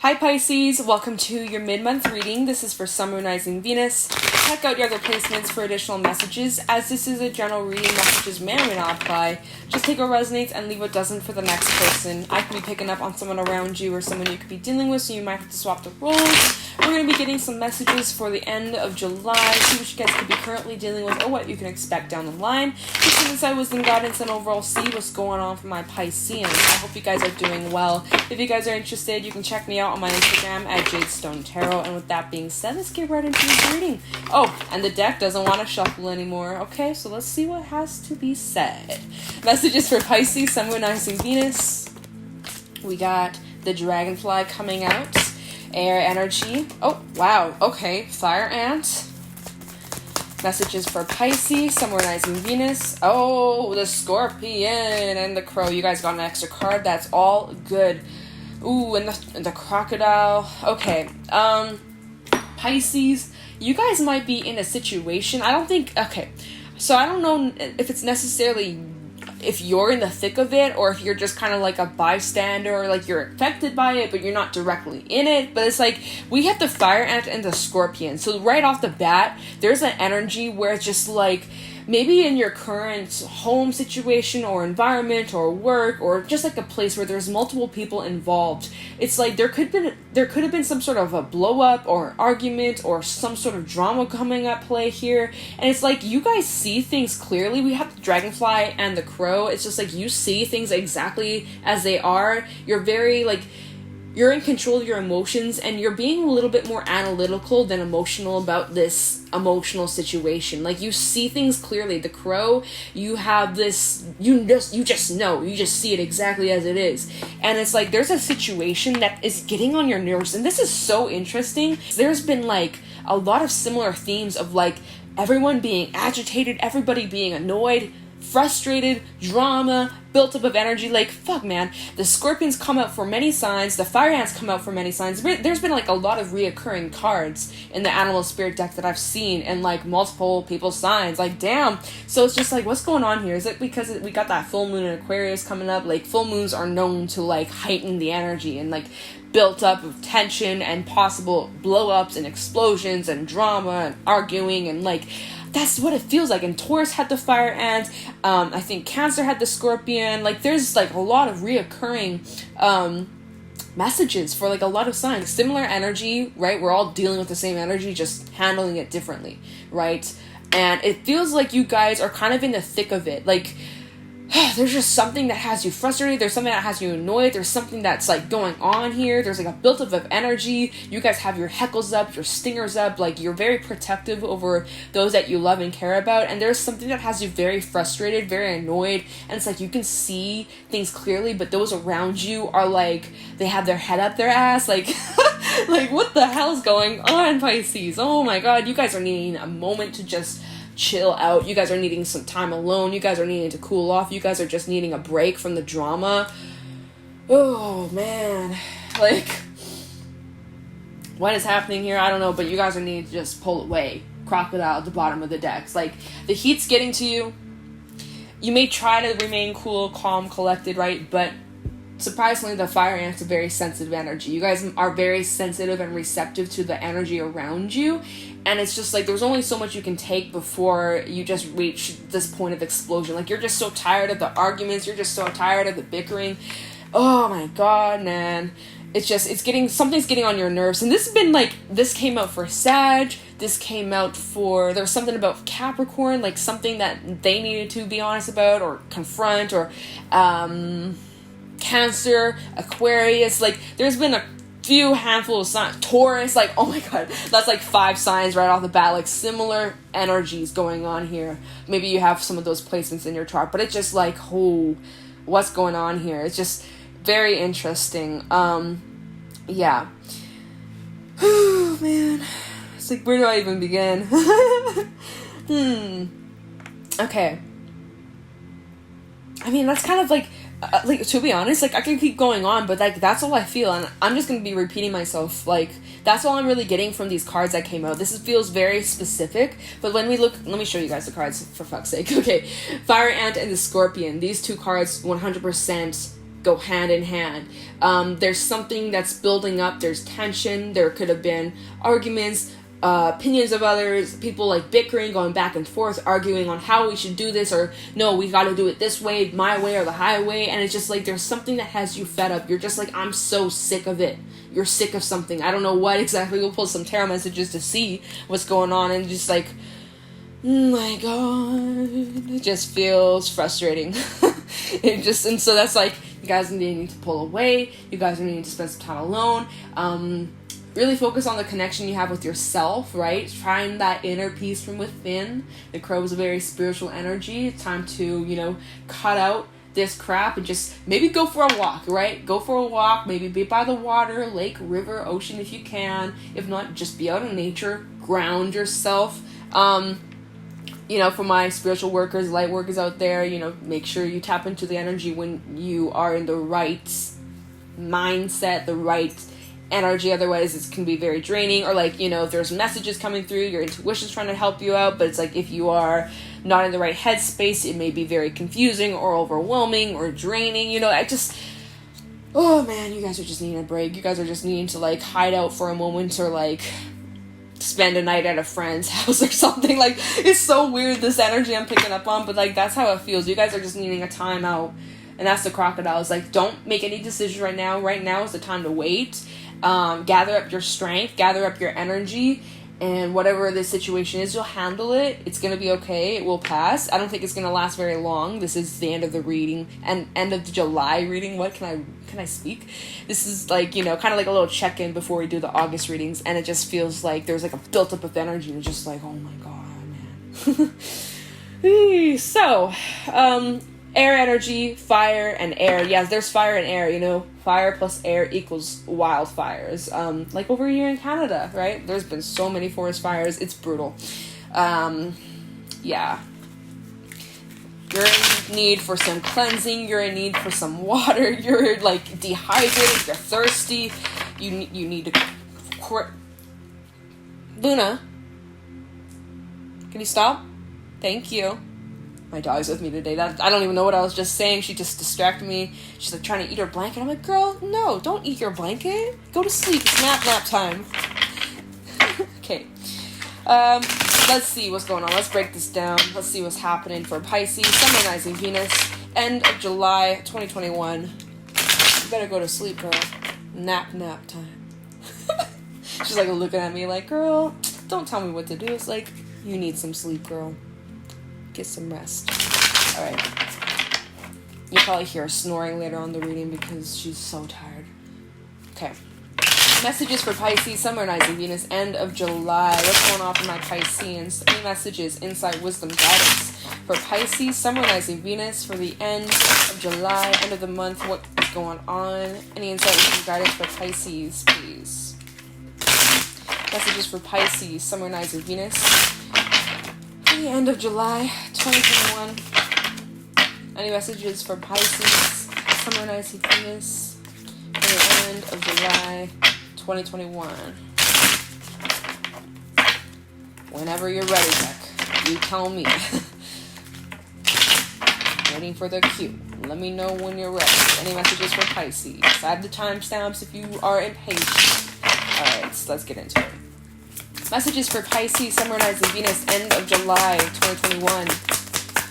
Hi Pisces, welcome to your mid-month reading. This is for Sun, Moon, Rising, Venus. Check out your other placements for additional messages. As this is a general reading, messages may or may not apply. Just take what resonates and leave what doesn't for the next person. I could be picking up on someone around you or someone you could be dealing with, so you might have to swap the roles. We're going to be getting some messages for the end of July, see what you guys could be currently dealing with or what you can expect down the line. Just some insight, wisdom, guidance, and overall see what's going on for my Pisceans. I hope you guys are doing well. If you guys are interested, you can check me out on my Instagram at Jadestone Tarot. And with that being said, let's get right into this reading. Oh, and the deck doesn't want to shuffle anymore. Okay, so let's see what has to be said. Messages for Pisces, Sun, Moon, Rising, Venus. We got the Dragonfly coming out. Air energy. Oh, wow. Okay. Fire ant. Messages for Pisces, Sun, Moon, Rising, Venus. Oh, the Scorpion and the Crow. You guys got an extra card. That's all good. Ooh, and the Crocodile. Okay. Pisces, you guys might be in a situation. Okay. So I don't know if it's necessarily if you're in the thick of it or if you're just kind of like a bystander or like you're affected by it but you're not directly in it. But it's like we have the Fire Ant and the Scorpion, so right off the bat there's an energy where it's just like maybe in your current home situation or environment or work or just like a place where there's multiple people involved, it's like there could have been some sort of a blow up or argument or some sort of drama coming at play here. And it's like you guys see things clearly. We have the Dragonfly and the Crow. It's just like you see things exactly as they are. You're very like you're in control of your emotions and you're being a little bit more analytical than emotional about this emotional situation. Like you see things clearly. The Crow, you have this, you just know, you just see it exactly as it is. And it's like there's a situation that is getting on your nerves. And this is so interesting. There's been like a lot of similar themes of like everyone being agitated, everybody being annoyed, frustrated, drama, built up of energy. Like, fuck, man. The Scorpions come out for many signs. The Fire Ants come out for many signs. There's been, like, a lot of reoccurring cards in the Animal Spirit deck that I've seen in, like, multiple people's signs. Like, damn. So it's just, like, what's going on here? Is it because we got that full moon in Aquarius coming up? Like, full moons are known to, like, heighten the energy and, like, built up of tension and possible blow-ups and explosions and drama and arguing and, like, that's what it feels like. And Taurus had the Fire Ant. I think Cancer had the Scorpion. Like, there's, like, a lot of reoccurring messages for, like, a lot of signs. Similar energy, right? We're all dealing with the same energy, just handling it differently, right? And it feels like you guys are kind of in the thick of it. Like, there's just something that has you frustrated. There's something that has you annoyed. There's something that's like going on here. There's like a build-up of energy. You guys have your heckles up, your stingers up. Like you're very protective over those that you love and care about. And there's something that has you very frustrated, very annoyed. And it's like you can see things clearly, but those around you are like, they have their head up their ass. Like, like what the hell's going on, Pisces? Oh my God, you guys are needing a moment to just chill out. You guys are needing some time alone. You guys are needing to cool off. You guys are just needing a break from the drama. Oh man, like what is happening here? I don't know, but you guys are needing to just pull away. Crocodile at the bottom of the decks. Like the heat's getting to you. You may try to remain cool, calm, collected, right? But surprisingly, the Fire Ant's a very sensitive energy. You guys are very sensitive and receptive to the energy around you. And it's just like there's only so much you can take before you just reach this point of explosion. Like you're just so tired of the arguments. You're just so tired of the bickering. Oh my God, man. Something's getting on your nerves. And this came out for Sag. This came out for, there was something about Capricorn, like something that they needed to be honest about or confront or, Cancer, Aquarius. Like there's been a few handful of signs. Taurus, like oh my God, that's like 5 signs right off the bat. Like similar energies going on here. Maybe you have some of those placements in your chart, but it's just like, oh, what's going on here? It's just very interesting. Yeah. Oh man, it's like where do I even begin? Okay. I mean, that's kind of like to be honest, like I can keep going on, but like that's all I feel, and I'm just gonna be repeating myself. Like that's all I'm really getting from these cards that came out. This feels very specific, but when we look, let me show you guys the cards for fuck's sake. Okay, Fire Ant and the Scorpion. These two cards 100% go hand in hand. There's something that's building up. There's tension. There could have been arguments, opinions of others, people like bickering, going back and forth, arguing on how we should do this, or no, we got to do it this way, my way or the highway. And it's just like there's something that has you fed up. You're just like, I'm so sick of it. You're sick of something. I don't know what exactly. We'll pull some tarot messages to see what's going on, and just like, oh my god, it just feels frustrating. And so that's like, you guys need to pull away. You guys are needing to spend some time alone. Really focus on the connection you have with yourself, right? Find that inner peace from within. The crow is a very spiritual energy. It's time to, cut out this crap and just maybe go for a walk, right? Go for a walk, maybe be by the water, lake, river, ocean if you can. If not, just be out in nature, ground yourself. For my spiritual workers, light workers out there, make sure you tap into the energy when you are in the right mindset, the right energy. Otherwise it can be very draining, or if there's messages coming through, your intuition's trying to help you out, but it's like if you are not in the right headspace, it may be very confusing or overwhelming or draining. Oh man, you guys are just needing a break. You guys are just needing to hide out for a moment, or spend a night at a friend's house or something. It's so weird, this energy I'm picking up on, but that's how it feels. You guys are just needing a time out. And that's the crocodiles. Don't make any decisions right now. Right now is the time to wait. Gather up your strength, gather up your energy, and whatever the situation is, you'll handle it. It's going to be okay. It will pass. I don't think it's going to last very long. This is the end of the reading, and end of the July reading. What can I speak? This is kind of like a little check-in before we do the August readings, and it just feels like there's a built-up of energy, and it's just oh my god, man. So, air energy, fire, and air. Yes, there's fire and air, Fire plus air equals wildfires. Over here in Canada, right? There's been so many forest fires. It's brutal. Yeah. You're in need for some cleansing. You're in need for some water. You're, dehydrated. You're thirsty. You need to... Luna? Can you stop? Thank you. My dog's with me today. I don't even know what I was just saying. She just distracted me. She's trying to eat her blanket. I'm like, girl, no, don't eat your blanket. Go to sleep. It's nap time. Okay. Let's see what's going on. Let's break this down. Let's see what's happening for Pisces. Sun rising Venus. End of July 2021. You better go to sleep, girl. Nap time. She's looking at me girl, don't tell me what to do. It's you need some sleep, girl. Get some rest. Alright. You'll probably hear her snoring later on the reading because she's so tired. Okay. Messages for Pisces, Sun, rising Venus, end of July. What's going on for my Pisceans? Any messages, insight, wisdom, guidance for Pisces, Sun, rising Venus for the end of July, end of the month. What is going on? Any insight, wisdom, guidance for Pisces, please? Messages for Pisces, Sun, rising Venus. The end of July 2021. Any messages for Pisces, Sun, rising Venus for the end of July 2021. Whenever you're ready, Beck, you tell me. Waiting for the cue. Let me know when you're ready. Any messages for Pisces? Add the timestamps if you are impatient. Alright, so let's get into it. Messages for Pisces, Sun, rising Venus, end of July 2021.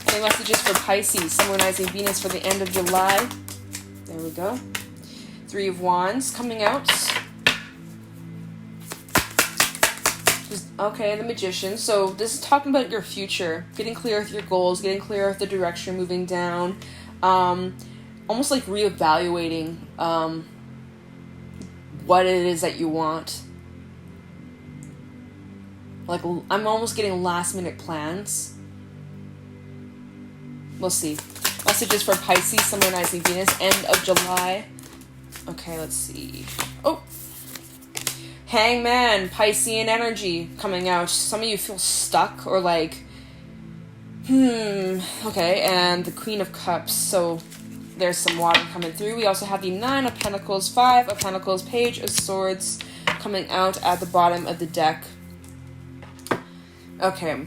Any messages for Pisces, Sun, rising Venus for the end of July? There we go. 3 of Wands coming out. Okay, the Magician. So this is talking about your future. Getting clear with your goals, getting clear with the direction you're moving down. Almost reevaluating what it is that you want. I'm almost getting last minute plans. We'll see. Messages for Pisces, Sun, rising Venus, end of July. Okay, let's see. Oh! Hangman, Piscean energy coming out. Some of you feel stuck or okay, and the Queen of Cups. So there's some water coming through. We also have the 9 of Pentacles, 5 of Pentacles, Page of Swords coming out at the bottom of the deck. Okay.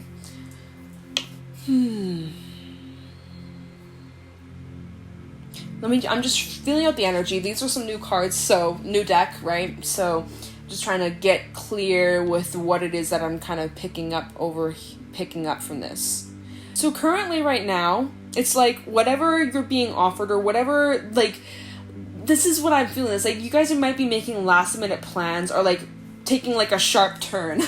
I'm just feeling out the energy. These are some new cards, so new deck, right? So just trying to get clear with what it is that I'm kind of picking up from this. So currently right now, it's like whatever you're being offered or whatever, like, this is what I'm feeling. It's like you guys might be making last minute plans or like taking like a sharp turn.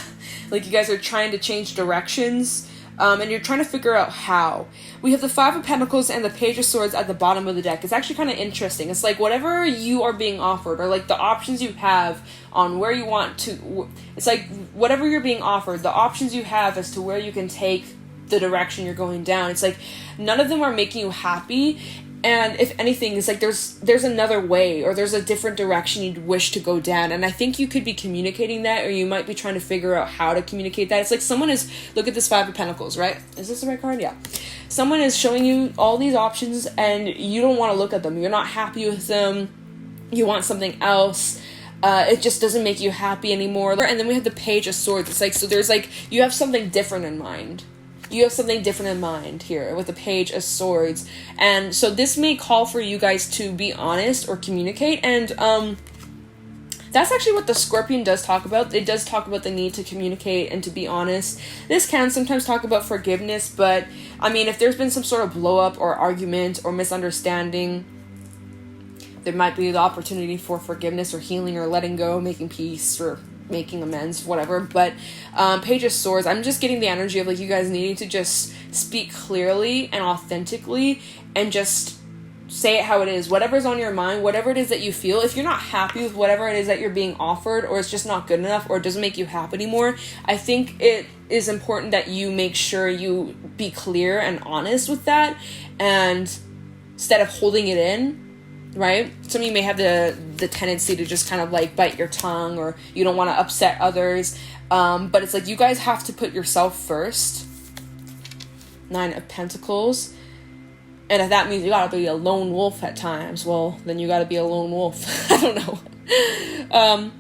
Like you guys are trying to change directions. And you're trying to figure out how. We have the Five of Pentacles and the Page of Swords at the bottom of the deck. It's actually kind of interesting. It's like whatever you are being offered, or like the options you have on where you want to, it's like whatever you're being offered, the options you have as to where you can take the direction you're going down. It's like none of them are making you happy. And if anything, it's like there's another way, or there's a different direction you'd wish to go down. And I think you could be communicating that, or you might be trying to figure out how to communicate that. It's like someone is, look at this Five of Pentacles, right? Is this the right card? Yeah. Someone is showing you all these options and you don't want to look at them. You're not happy with them. You want something else. It just doesn't make you happy anymore. And then we have the Page of Swords. It's like, so there's like, you have something different in mind. You have something different in mind here with the Page of Swords. And so this may call for you guys to be honest or communicate. And that's actually what the Scorpion does talk about. It does talk about the need to communicate and to be honest. This can sometimes talk about forgiveness. But, I mean, if there's been some sort of blow up or argument or misunderstanding, there might be the opportunity for forgiveness or healing or letting go, making peace, or making amends, whatever. But Page of Swords, I'm just getting the energy of like you guys needing to just speak clearly and authentically and just say it how it is, whatever's on your mind, whatever it is that you feel. If you're not happy with whatever it is that you're being offered, or it's just not good enough, or it doesn't make you happy anymore, I think it is important that you make sure you be clear and honest with that, and instead of holding it in, right? Some of you may have the tendency to just kind of like bite your tongue, or you don't want to upset others. But it's like you guys have to put yourself first. Nine of Pentacles. And if that means you gotta be a lone wolf at times, well, then you gotta be a lone wolf. I don't know.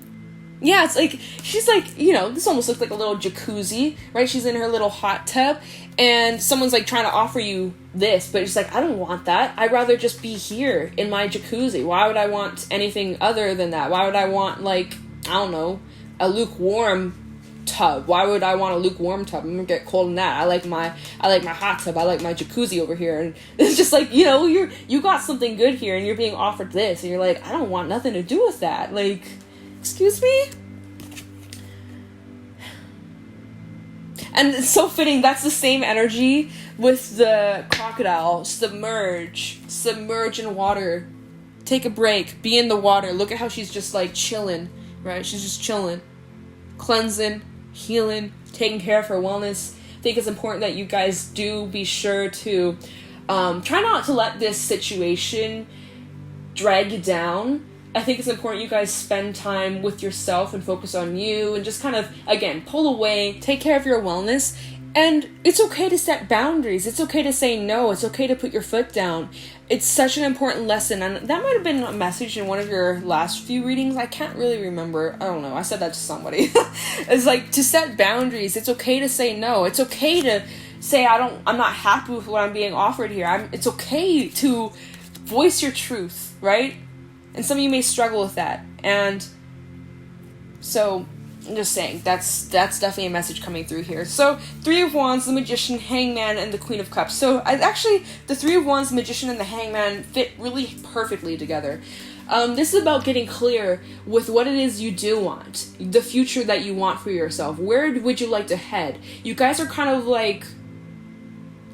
Yeah, it's like, she's like, you know, this almost looks like a little jacuzzi, right? She's in her little hot tub, and someone's like trying to offer you this, but she's like, I don't want that. I'd rather just be here in my jacuzzi. Why would I want anything other than that? Why would I want, like, I don't know, a lukewarm tub? Why would I want a lukewarm tub? I'm gonna get cold in that. I like my hot tub. I like my jacuzzi over here. And it's just like, you know, you got something good here, and you're being offered this, and you're like, I don't want nothing to do with that. Like, excuse me? And it's so fitting, that's the same energy with the crocodile. Submerge in water. Take a break, be in the water. Look at how she's just like chilling, right? She's just chilling, cleansing, healing, taking care of her wellness. I think it's important that you guys do be sure to try not to let this situation drag you down. I think it's important you guys spend time with yourself and focus on you, and just kind of, again, pull away, take care of your wellness. And it's okay to set boundaries. It's okay to say no. It's okay to put your foot down. It's such an important lesson. And that might have been a message in one of your last few readings. I can't really remember. I don't know. I said that to somebody. It's like, to set boundaries. It's okay to say no. It's okay to say, I'm not happy with what I'm being offered here. It's okay to voice your truth, right? And some of you may struggle with that. And so, I'm just saying, that's definitely a message coming through here. So, Three of Wands, the Magician, Hangman, and the Queen of Cups. So, the Three of Wands, the Magician, and the Hangman fit really perfectly together. This is about getting clear with what it is you do want. The future that you want for yourself. Where would you like to head? You guys are kind of like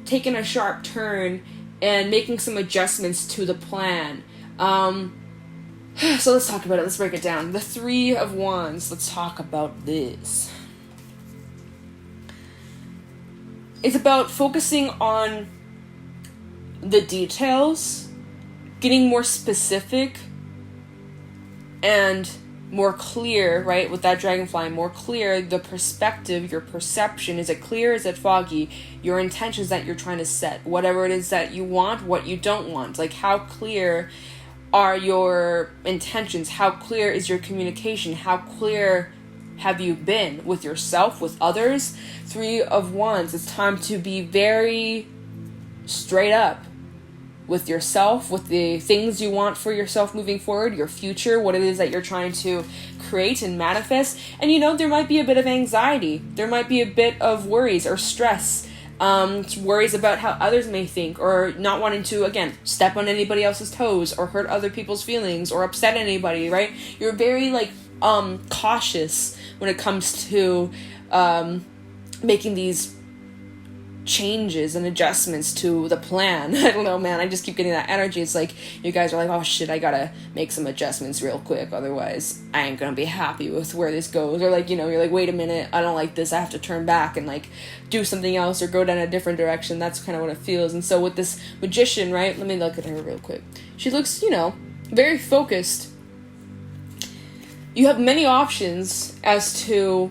taking a sharp turn and making some adjustments to the plan. So let's talk about it. Let's break it down. The Three of Wands. Let's talk about this. It's about focusing on the details, getting more specific and more clear, right? With that dragonfly, more clear, the perspective, your perception. Is it clear? Is it foggy? Your intentions that you're trying to set. Whatever it is that you want, what you don't want. Like, how clear are your intentions? How clear is your communication? How clear have you been with yourself, with others? Three of Wands, it's time to be very straight up, with yourself, with the things you want for yourself moving forward, your future, what it is that you're trying to create and manifest. And there might be a bit of anxiety. There might be a bit of worries or stress. Worries about how others may think, or not wanting to, again, step on anybody else's toes or hurt other people's feelings or upset anybody, right? You're very cautious when it comes to making these changes and adjustments to the plan. I don't know, man, I just keep getting that energy. It's like you guys are like, oh shit, I gotta make some adjustments real quick, otherwise I ain't gonna be happy with where this goes. Or you're like, wait a minute, I don't like this, I have to turn back and do something else or go down a different direction. That's kind of what it feels. And so with this magician, right, let me look at her real quick. She looks, very focused. You have many options as to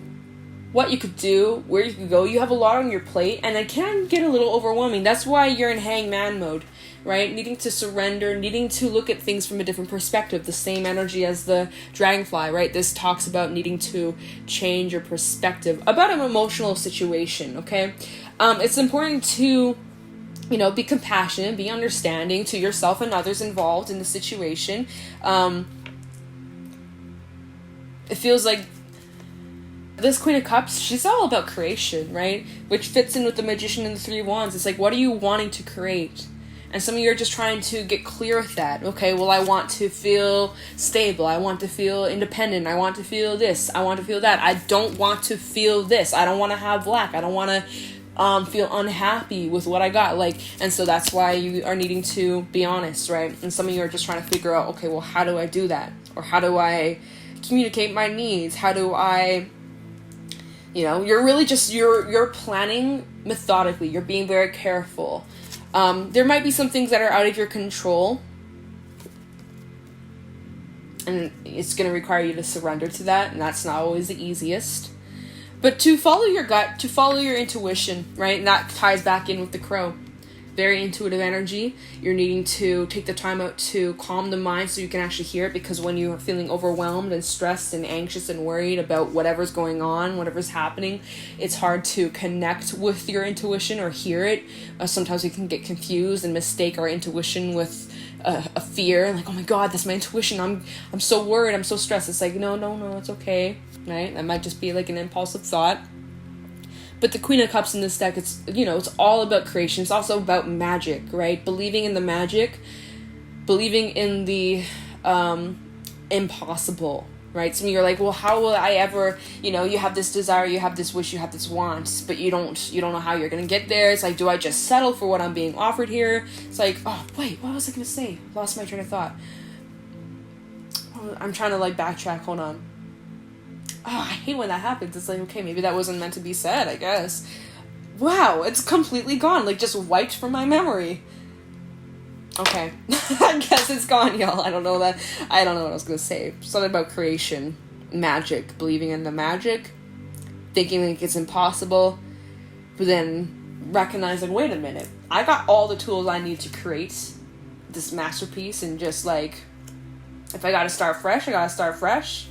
what you could do, where you could go. You have a lot on your plate, and it can get a little overwhelming. That's why you're in hangman mode, right? Needing to surrender, needing to look at things from a different perspective. The same energy as the dragonfly, right? This talks about needing to change your perspective about an emotional situation, okay? It's important to, be compassionate, be understanding to yourself and others involved in the situation. It feels like this Queen of Cups, she's all about creation, right? Which fits in with the Magician and the Three of Wands. It's like, what are you wanting to create? And some of you are just trying to get clear with that. Okay, well, I want to feel stable. I want to feel independent. I want to feel this. I want to feel that. I don't want to feel this. I don't want to have lack. I don't want to feel unhappy with what I got. And so that's why you are needing to be honest, right? And some of you are just trying to figure out, okay, well, how do I do that? Or how do I communicate my needs? How do I... you're really just, you're planning methodically. You're being very careful. There might be some things that are out of your control, and it's going to require you to surrender to that, and that's not always the easiest. But to follow your gut, to follow your intuition, right? And that ties back in with the crow. Very intuitive energy. You're needing to take the time out to calm the mind so you can actually hear it, because when you're feeling overwhelmed and stressed and anxious and worried about whatever's going on, whatever's happening, it's hard to connect with your intuition or hear it. Sometimes we can get confused and mistake our intuition with a fear, like, oh my god, that's my intuition, I'm so worried, I'm so stressed. It's like, no, it's okay, right? That might just be like an impulsive thought. But the Queen of Cups in this deck, it's, it's all about creation. It's also about magic, right? Believing in the magic, believing in the impossible, right? Some of you are like, well, how will I ever, you have this desire, you have this wish, you have this want, but you don't know how you're going to get there. It's like, do I just settle for what I'm being offered here? It's like, oh, wait, what was I going to say? Lost my train of thought. I'm trying to backtrack. Hold on. Oh, I hate when that happens. It's like, okay, maybe that wasn't meant to be said, I guess. Wow, it's completely gone. Just wiped from my memory. Okay. I guess it's gone, y'all. I don't know what I was going to say. Something about creation, magic, believing in the magic, thinking it's impossible, but then recognizing, wait a minute, I got all the tools I need to create this masterpiece, and just if I got to start fresh, I got to start fresh.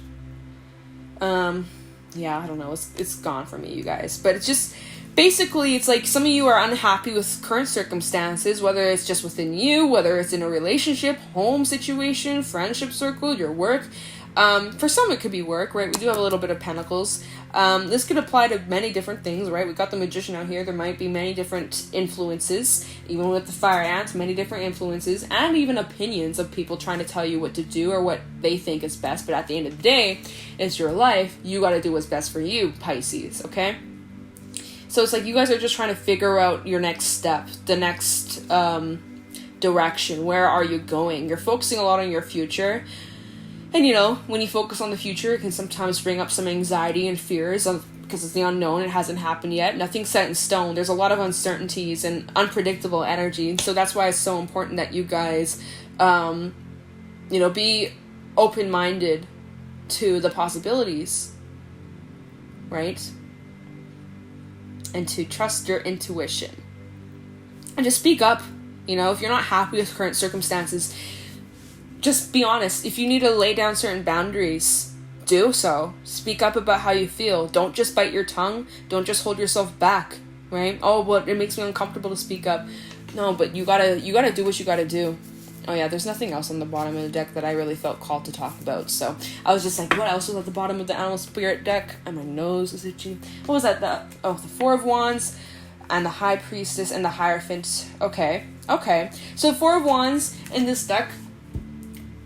Yeah, I don't know. It's gone for me, you guys. But it's just, basically, it's like some of you are unhappy with current circumstances, whether it's just within you, whether it's in a relationship, home situation, friendship circle, your work. For some, it could be work, right? We do have a little bit of pentacles. This could apply to many different things, right? We've got the Magician out here. There might be many different influences, even with the Fire Ants, many different influences, and even opinions of people trying to tell you what to do or what they think is best. But at the end of the day, it's your life. You got to do what's best for you, Pisces, okay? So it's like you guys are just trying to figure out your next step, the next direction. Where are you going? You're focusing a lot on your future. And, when you focus on the future, it can sometimes bring up some anxiety and fears because it's the unknown. It hasn't happened yet. Nothing's set in stone. There's a lot of uncertainties and unpredictable energy. And so that's why it's so important that you guys, be open-minded to the possibilities, right? And to trust your intuition. And just speak up. If you're not happy with current circumstances, just be honest. If you need to lay down certain boundaries, do so. Speak up about how you feel. Don't just bite your tongue. Don't just hold yourself back, right? Oh, but it makes me uncomfortable to speak up. No, but you gotta do what you gotta do. Oh yeah, there's nothing else on the bottom of the deck that I really felt called to talk about. So I was just like, what else was at the bottom of the Animal Spirit deck? And my nose was itchy. What was that? The Four of Wands and the High Priestess and the Hierophant. Okay. So Four of Wands in this deck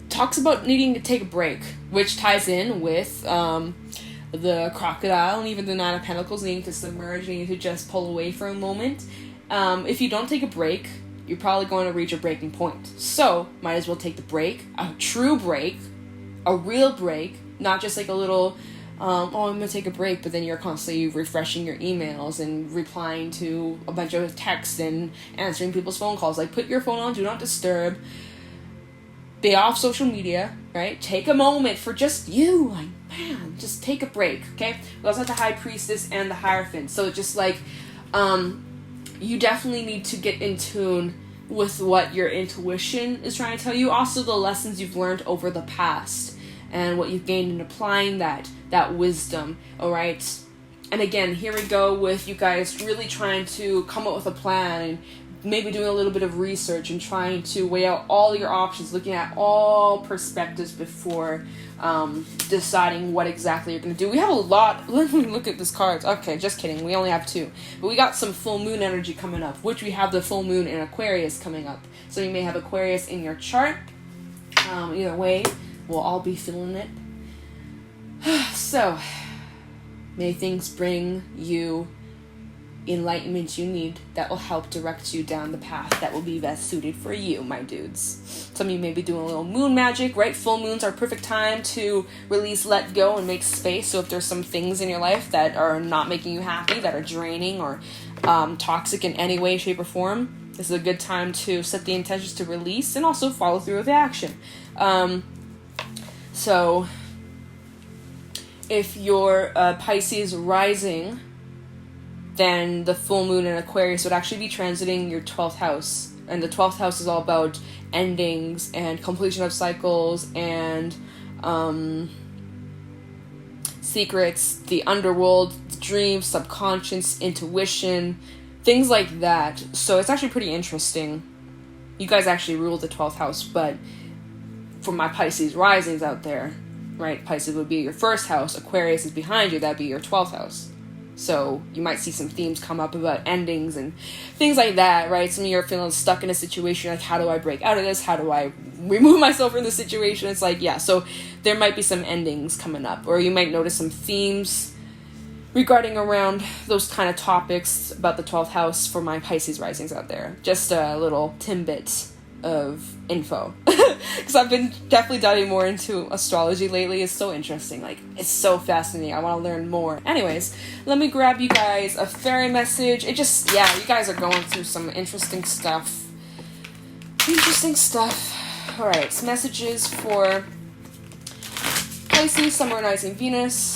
talks about needing to take a break, which ties in with the Crocodile and even the Nine of Pentacles, needing to submerge, needing to just pull away for a moment. If you don't take a break, you're probably going to reach a breaking point. So, might as well take the break, a true break, a real break, not just like a little, I'm going to take a break, but then you're constantly refreshing your emails and replying to a bunch of texts and answering people's phone calls. Like, put your phone on Do Not Disturb, be off social media, right? Take a moment for just you. Like, man, just take a break, okay? We also have the High Priestess and the Hierophant. So, just like, you definitely need to get in tune with what your intuition is trying to tell you. Also, the lessons you've learned over the past and what you've gained in applying that wisdom, all right? And again, here we go with you guys really trying to come up with a plan and maybe doing a little bit of research and trying to weigh out all your options, looking at all perspectives before deciding what exactly you're going to do. We have a lot. Let me look at this cards. Okay, just kidding. We only have 2. But we got some full moon energy coming up, which we have the full moon in Aquarius coming up. So you may have Aquarius in your chart. Either way, we'll all be feeling it. So, may things bring you enlightenment you need that will help direct you down the path that will be best suited for you, my dudes. Some of you may be doing a little moon magic, right? Full moons are a perfect time to release, let go, and make space. So if there's some things in your life that are not making you happy, that are draining or toxic in any way, shape, or form, this is a good time to set the intentions to release and also follow through with the action. So if you're Pisces rising, then the full moon in Aquarius would actually be transiting your 12th house. And the 12th house is all about endings and completion of cycles and secrets, the underworld, dreams, subconscious, intuition, things like that. So it's actually pretty interesting. You guys actually rule the 12th house, but for my Pisces risings out there, right, Pisces would be your first house, Aquarius is behind you, that'd be your 12th house. So you might see some themes come up about endings and things like that, right? Some of you are feeling stuck in a situation, like, how do I break out of this? How do I remove myself from this situation? It's like, yeah, so there might be some endings coming up, or you might notice some themes regarding around those kind of topics about the 12th house for my Pisces risings out there. Just a little tidbit of info. Because I've been definitely diving more into astrology lately. It's so interesting. Like, it's so fascinating. I want to learn more. Anyways, let me grab you guys a fairy message. It just, yeah, you guys are going through some interesting stuff. Alright, so messages for Pisces, Sun, Moon, Rising, Venus.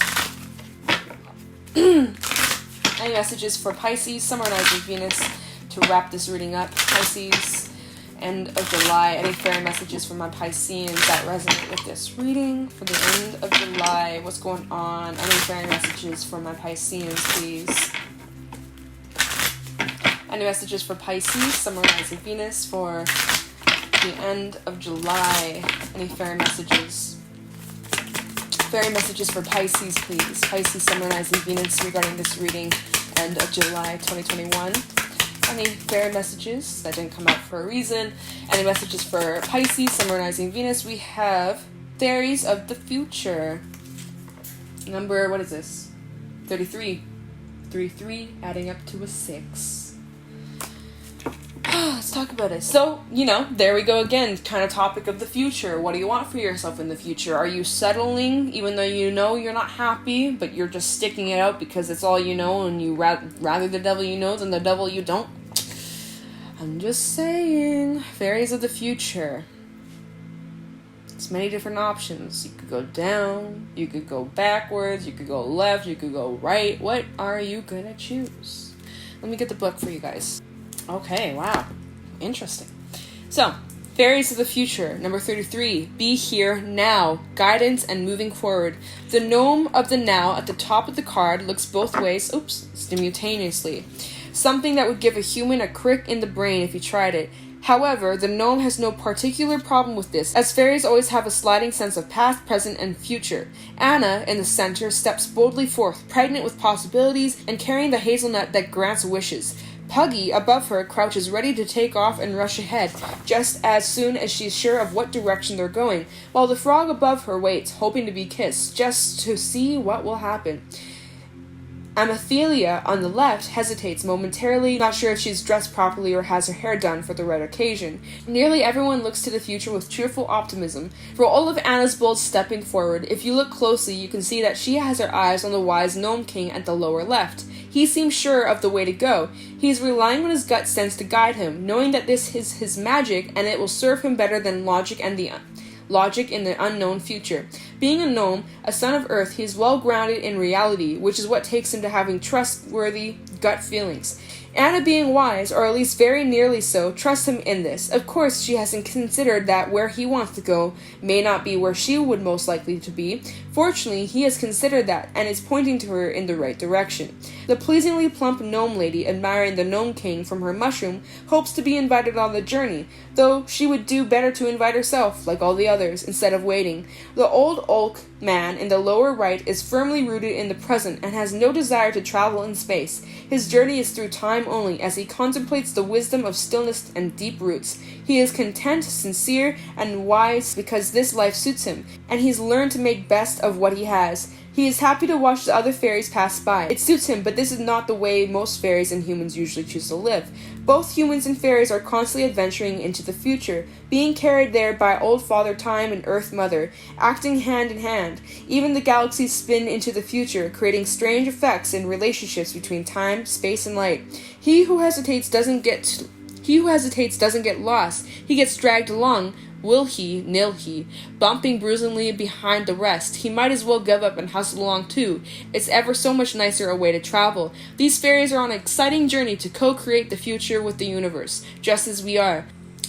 Any messages for Pisces, Sun, Moon, Rising, Venus to wrap this reading up? Pisces, end of July. Any fairy messages for my Pisceans that resonate with this reading for the end of July? What's going on? Any fairy messages for my Pisceans, please? Any messages for Pisces, Sun, Moon, Rising, Venus for the end of July? Any fairy messages? Fairy messages for Pisces, please. Pisces, Sun, Moon, Rising, Venus regarding this reading, end of July 2021. Any fairy messages that didn't come out for a reason? Any messages for Pisces, Sun, Moon, Rising, Venus? We have Fairies of the Future. Number, what is this? 33. 33, adding up to a 6. Let's talk about it. So, there we go again. Kind of topic of the future. What do you want for yourself in the future? Are you settling, even though you know you're not happy, but you're just sticking it out because it's all you know, and you rather the devil you know than the devil you don't? I'm just saying. Fairies of the future. It's many different options. You could go down, you could go backwards, you could go left, you could go right. What are you gonna choose? Let me get the book for you guys. Okay, wow. Interesting. So, Fairies of the Future, number 33. Be here now. Guidance and moving forward. The gnome of the now at the top of the card looks both ways, simultaneously. something that would give a human a crick in the brain if he tried it. However, the gnome has no particular problem with this, as fairies always have a sliding sense of past, present, and future. Anna, in the center, steps boldly forth, pregnant with possibilities and carrying the hazelnut that grants wishes. Puggy, above her, crouches ready to take off and rush ahead, just as soon as she's sure of what direction they're going, while the frog above her waits, hoping to be kissed, just to see what will happen. Amethelia, on the left, hesitates momentarily, not sure if she's dressed properly or has her hair done for the right occasion. Nearly everyone looks to the future with cheerful optimism. For all of Anna's bold stepping forward, if you look closely, you can see that she has her eyes on the wise Gnome King at the lower left. He seems sure of the way to go. He is relying on his gut sense to guide him, knowing that this is his magic and it will serve him better than logic in the unknown future. Being a gnome, a son of Earth, he is well grounded in reality, which is what takes him to having trustworthy gut feelings. Anna, being wise, or at least very nearly so, trusts him in this. Of course, she hasn't considered that where he wants to go may not be where she would most likely to be. Fortunately, he has considered that, and is pointing to her in the right direction. The pleasingly plump gnome lady, admiring the Gnome King from her mushroom, hopes to be invited on the journey, though she would do better to invite herself, like all the others, instead of waiting. The old oak man in the lower right is firmly rooted in the present and has no desire to travel in space. His journey is through time only, as he contemplates the wisdom of stillness and deep roots. He is content, sincere, and wise because this life suits him, and he's learned to make best of what he has. He is happy to watch the other fairies pass by. It suits him, but this is not the way most fairies and humans usually choose to live. Both humans and fairies are constantly adventuring into the future, being carried there by Old Father Time and Earth Mother, acting hand in hand. Even the galaxies spin into the future, creating strange effects in relationships between time, space, and light. He who hesitates doesn't get lost. He gets dragged along. Will he, nil he, bumping bruisingly behind the rest. He might as well give up and hustle along too. It's ever so much nicer a way to travel. These fairies are on an exciting journey to co-create the future with the universe, just as we are.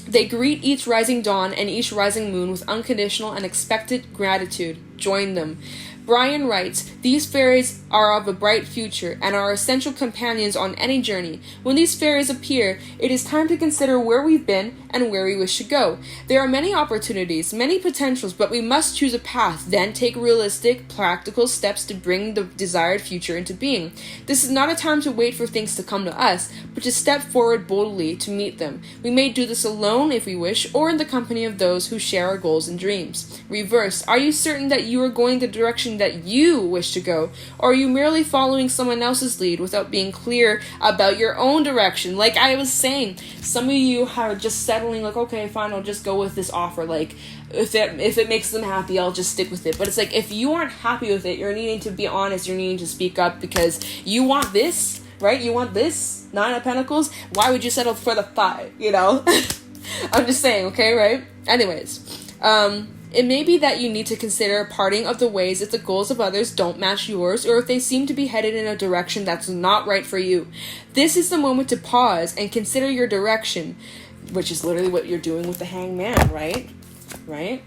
They greet each rising dawn and each rising moon with unconditional and expectant gratitude. Join them. Brian writes, these fairies are of a bright future and are essential companions on any journey. When these fairies appear, it is time to consider where we've been and where we wish to go. There are many opportunities, many potentials, but we must choose a path, then take realistic, practical steps to bring the desired future into being. This is not a time to wait for things to come to us, but to step forward boldly to meet them. We may do this alone if we wish, or in the company of those who share our goals and dreams. Reverse, are you certain that you are going the direction that you wish to go, or are you merely following someone else's lead without being clear about your own direction? Like I was saying, some of you are just settling, like, okay, fine, I'll just go with this offer, like, if it makes them happy, I'll just stick with it. But it's like, if you aren't happy with it, you're needing to be honest, you're needing to speak up, because you want this, right? You want this 9 of Pentacles. Why would you settle for the 5, you know? I'm just saying, okay, right? Anyways, it may be that you need to consider parting of the ways if the goals of others don't match yours, or if they seem to be headed in a direction that's not right for you. This is the moment to pause and consider your direction, which is literally what you're doing with the Hangman, right? Right?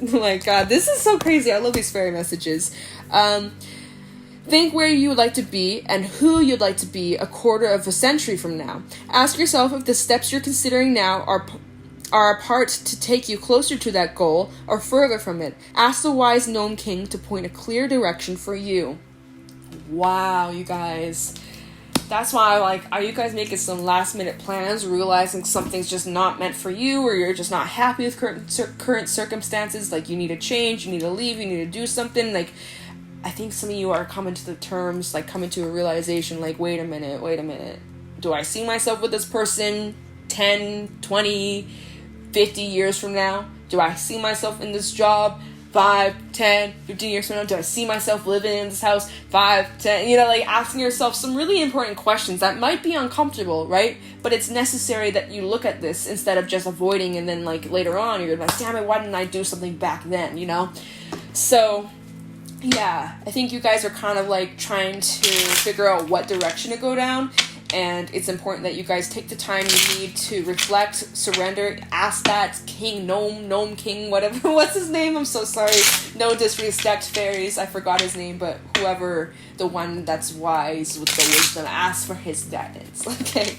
My God, this is so crazy. I love these fairy messages. Think where you would like to be and who you'd like to be a quarter of a century from now. Ask yourself if the steps you're considering now are a part to take you closer to that goal or further from it. Ask the wise Gnome King to point a clear direction for you. Wow, you guys. That's why I'm like, are you guys making some last minute plans, realizing something's just not meant for you, or you're just not happy with current circumstances, like you need a change, you need to leave, you need to do something? Like, I think some of you are coming to the terms, like coming to a realization, like, wait a minute. Do I see myself with this person 10, 20, 50 years from now? Do I see myself in this job 5, 10, 15 years from now? Do I see myself living in this house 5, 10, like asking yourself some really important questions that might be uncomfortable, right? But it's necessary that you look at this instead of just avoiding, and then like later on you're like, damn it, why didn't I do something back then, So yeah, I think you guys are kind of like trying to figure out what direction to go down. and it's important that you guys take the time you need to reflect, surrender, ask that King Gnome King, whatever, what's his name? I'm so sorry. No disrespect, Faeries. I forgot his name, but whoever, the one that's wise with the wisdom, ask for his guidance. Okay.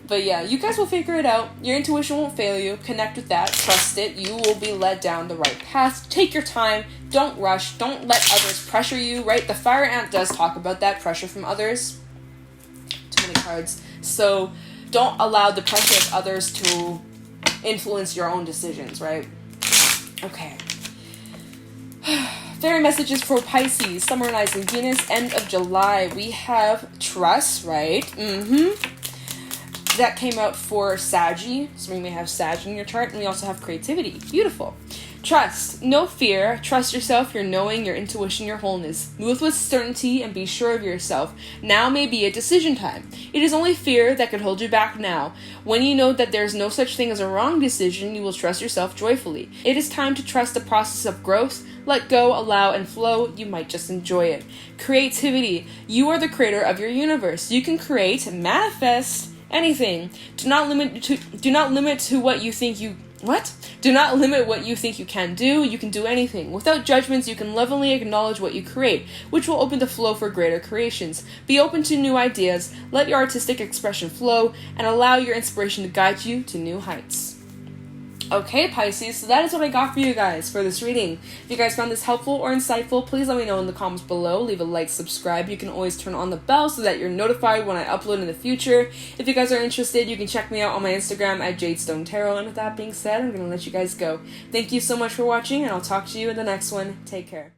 But yeah, you guys will figure it out. Your intuition won't fail you. Connect with that. Trust it. You will be led down the right path. Take your time. Don't rush. Don't let others pressure you, right? The Fire Ant does talk about that, pressure from others. Too many cards. So don't allow the pressure of others to influence your own decisions, right? Okay. Fairy messages for Pisces, summarizing Venus, end of July. We have trust, right? That came out for Saggy, so we may have Sag in your chart, and we also have creativity. Beautiful. Trust. No fear. Trust yourself, your knowing, your intuition, your wholeness. Move with certainty and be sure of yourself. Now may be a decision time. It is only fear that could hold you back now. When you know that there is no such thing as a wrong decision, you will trust yourself joyfully. It is time to trust the process of growth. Let go, allow, and flow. You might just enjoy it. Creativity. You are the creator of your universe. You can create, manifest, anything. Do not limit to what you think you Do not limit what you think you can do. You can do anything. Without judgments, you can lovingly acknowledge what you create, which will open the flow for greater creations. Be open to new ideas, let your artistic expression flow, and allow your inspiration to guide you to new heights. Okay, Pisces, so that is what I got for you guys for this reading. If you guys found this helpful or insightful, please let me know in the comments below. Leave a like, subscribe. You can always turn on the bell so that you're notified when I upload in the future. If you guys are interested, you can check me out on my Instagram at Jadestone Tarot. And with that being said, I'm going to let you guys go. Thank you so much for watching, and I'll talk to you in the next one. Take care.